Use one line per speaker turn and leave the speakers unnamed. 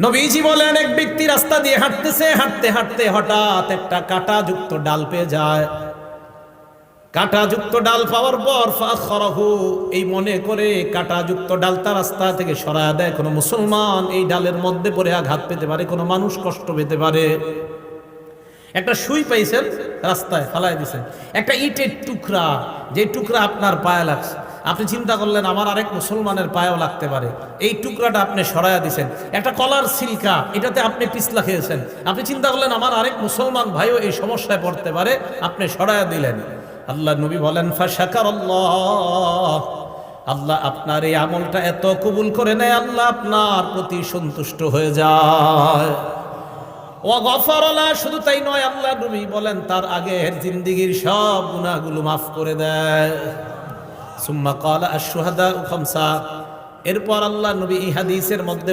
নবীজি বলেন, এক ব্যক্তি রাস্তা দিয়ে হাঁটতেছে, হাঁটতে হাঁটতে হঠাৎ একটা কাঁটাযুক্ত ডাল পেয়ে যায়। কাঁটাযুক্ত ডাল পাওয়ার পর ফাখরাহু, এই মনে করে কাঁটাযুক্ত ডালটা রাস্তা থেকে সরায় দেয়। কোনো মুসলমান এই ডালের মধ্যে পড়ে আঘাত পেতে পারে, কোনো মানুষ কষ্ট পেতে পারে। একটা সুই পাইছেন, রাস্তায় ফালাই দিছেন, একটা ইটের টুকরা, যে টুকরা আপনার পায়ে লাগছে, আপনি চিন্তা করলেন আমার আরেক মুসলমানের পায়েও লাগতে পারে, এই টুকরাটা আপনি সরাইয়া দিছেন। একটা কলার সিলকা, এটাতে আপনি পিছলা খেয়েছেন, আপনি চিন্তা করলেন আমার আরেক মুসলমান ভাইও এই সমস্যায় পড়তে পারে, আপনি সরাইয়া দিলেন। আল্লাহ নবী বলেন ফাশাকারাল্লাহ, আল্লাহ আপনার এই আমলটা এত কবুল করে নেয়, আল্লাহ আপনার প্রতি সন্তুষ্ট হয়ে যায়। ও গফরলা, শুধু তাই নয়, আল্লাহ নবী বলেন তার আগের জিন্দেগীর সব গুনাহগুলো মাফ করে দেয়। সুম্মা ক্বালা আশ-শুহাদাউ খামসা, এরপর আল্লাহ নবী এই হাদিসের মধ্যে